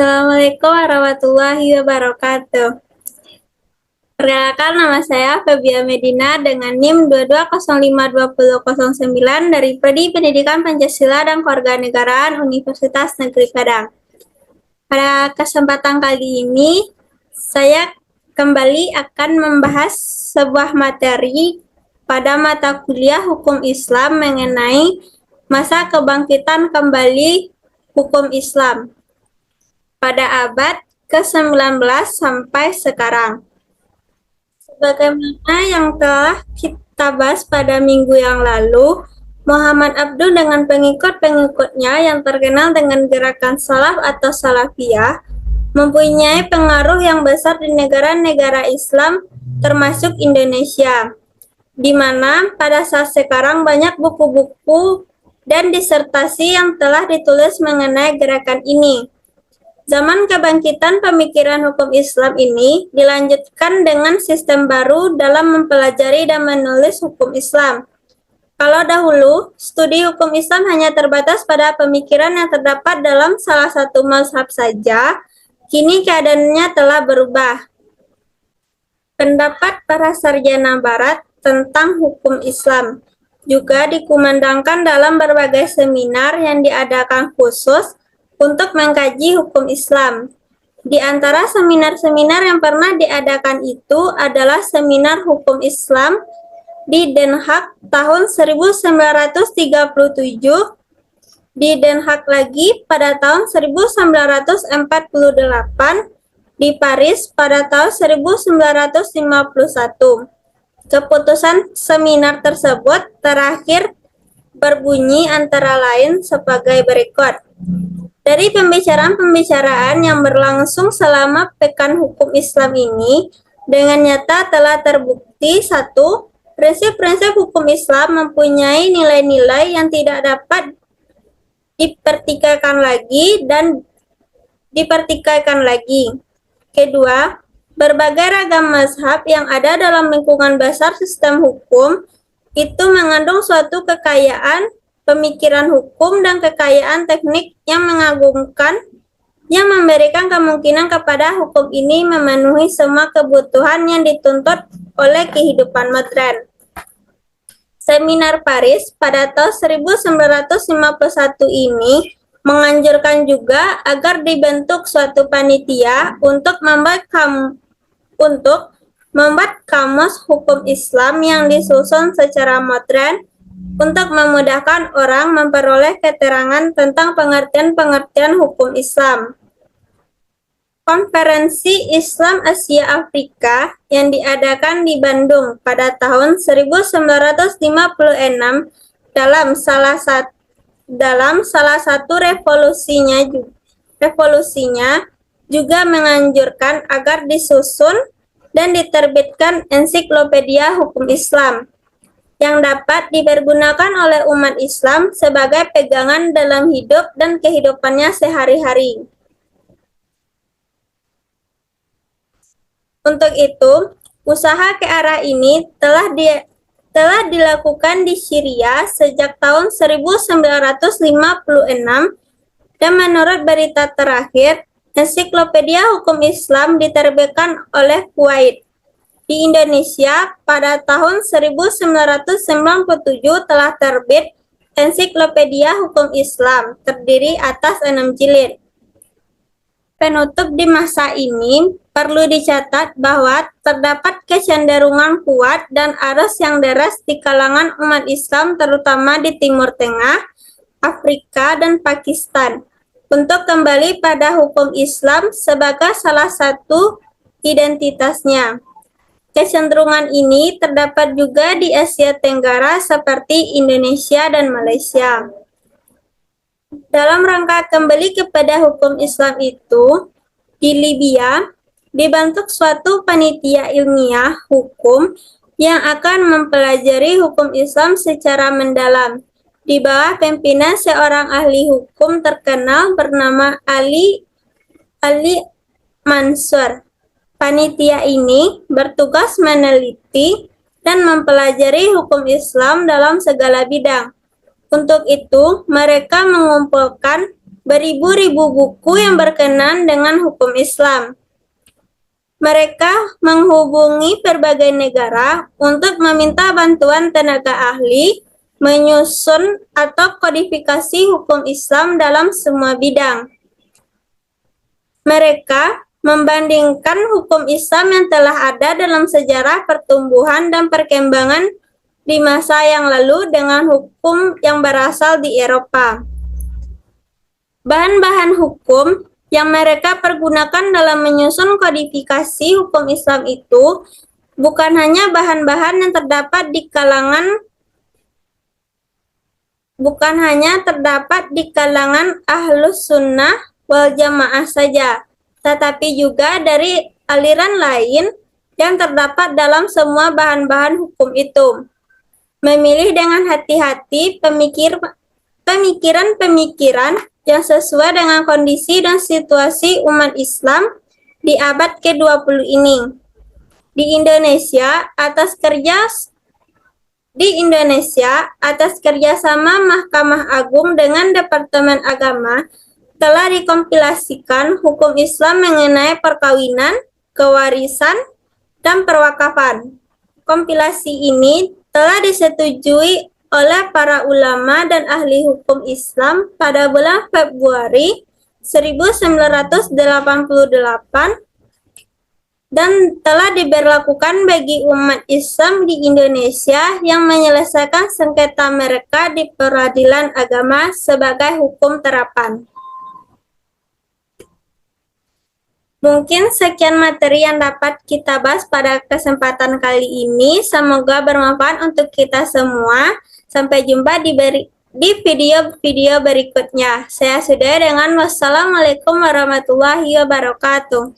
Assalamualaikum warahmatullahi wabarakatuh. Perkenalkan, nama saya Febia Medina dengan NIM 22052009 dari Prodi Pendidikan Pancasila dan Kewarganegaraan Universitas Negeri Padang. Pada kesempatan kali ini, saya kembali akan membahas sebuah materi pada mata kuliah Hukum Islam mengenai masa kebangkitan kembali hukum Islam pada abad ke-19 sampai sekarang. Sebagaimana yang telah kita bahas pada minggu yang lalu, Muhammad Abduh dengan pengikut-pengikutnya yang terkenal dengan gerakan salaf atau salafiyah mempunyai pengaruh yang besar di negara-negara Islam termasuk Indonesia, di mana pada saat sekarang banyak buku-buku dan disertasi yang telah ditulis mengenai gerakan ini. Zaman kebangkitan pemikiran hukum Islam ini dilanjutkan dengan sistem baru dalam mempelajari dan menulis hukum Islam. Kalau dahulu, studi hukum Islam hanya terbatas pada pemikiran yang terdapat dalam salah satu mazhab saja, kini keadaannya telah berubah. Pendapat para sarjana barat tentang hukum Islam juga dikumandangkan dalam berbagai seminar yang diadakan khusus untuk mengkaji hukum Islam. Di antara seminar-seminar yang pernah diadakan itu adalah seminar hukum Islam di Den Haag tahun 1937, di Den Haag lagi pada tahun 1948, di Paris pada tahun 1951. Keputusan seminar tersebut terakhir berbunyi antara lain sebagai berikut. Dari pembicaraan-pembicaraan yang berlangsung selama Pekan Hukum Islam ini, dengan nyata telah terbukti: 1. Prinsip-prinsip hukum Islam mempunyai nilai-nilai yang tidak dapat dipertikaikan lagi. Kedua, berbagai ragam mazhab yang ada dalam lingkungan besar sistem hukum itu mengandung suatu kekayaan pemikiran hukum dan kekayaan teknik yang mengagumkan, yang memberikan kemungkinan kepada hukum ini memenuhi semua kebutuhan yang dituntut oleh kehidupan modern. Seminar Paris pada tahun 1951 ini menganjurkan juga agar dibentuk suatu panitia untuk membuat kamus hukum Islam yang disusun secara modern untuk memudahkan orang memperoleh keterangan tentang pengertian-pengertian hukum Islam. Konferensi Islam Asia Afrika yang diadakan di Bandung pada tahun 1956 dalam salah satu revolusinya juga menganjurkan agar disusun dan diterbitkan ensiklopedia hukum Islam yang dapat dipergunakan oleh umat Islam sebagai pegangan dalam hidup dan kehidupannya sehari-hari. Untuk itu, usaha ke arah ini telah dilakukan di Syria sejak tahun 1956 dan menurut berita terakhir, ensiklopedia hukum Islam diterbitkan oleh Kuwait. Di Indonesia, pada tahun 1997 telah terbit Ensiklopedia Hukum Islam, terdiri atas 6 jilid. Penutup di masa ini, perlu dicatat bahwa terdapat kecenderungan kuat dan arus yang deras di kalangan umat Islam terutama di Timur Tengah, Afrika, dan Pakistan untuk kembali pada hukum Islam sebagai salah satu identitasnya. Kecenderungan ini terdapat juga di Asia Tenggara seperti Indonesia dan Malaysia. Dalam rangka kembali kepada hukum Islam itu, di Libya dibentuk suatu panitia ilmiah hukum yang akan mempelajari hukum Islam secara mendalam, di bawah pimpinan seorang ahli hukum terkenal bernama Ali Mansur. Panitia ini bertugas meneliti dan mempelajari hukum Islam dalam segala bidang. Untuk itu, mereka mengumpulkan beribu-ribu buku yang berkenan dengan hukum Islam. Mereka menghubungi berbagai negara untuk meminta bantuan tenaga ahli menyusun atau kodifikasi hukum Islam dalam semua bidang. Mereka membandingkan hukum Islam yang telah ada dalam sejarah pertumbuhan dan perkembangan di masa yang lalu dengan hukum yang berasal di Eropa. Bahan-bahan hukum yang mereka pergunakan dalam menyusun kodifikasi hukum Islam itu bukan hanya bahan-bahan yang terdapat di kalangan Ahlus Sunnah wal Jamaah saja, tetapi juga dari aliran lain yang terdapat dalam semua bahan-bahan hukum itu. Memilih dengan hati-hati pemikiran-pemikiran yang sesuai dengan kondisi dan situasi umat Islam di abad ke-20 ini. Di Indonesia, atas kerjasama Mahkamah Agung dengan Departemen Agama, telah dikompilasikan hukum Islam mengenai perkawinan, kewarisan, dan perwakafan. Kompilasi ini telah disetujui oleh para ulama dan ahli hukum Islam pada bulan Februari 1988 dan telah diberlakukan bagi umat Islam di Indonesia yang menyelesaikan sengketa mereka di peradilan agama sebagai hukum terapan. Mungkin sekian materi yang dapat kita bahas pada kesempatan kali ini. Semoga bermanfaat untuk kita semua. Sampai jumpa di video-video berikutnya. Saya sudahi dengan wassalamualaikum warahmatullahi wabarakatuh.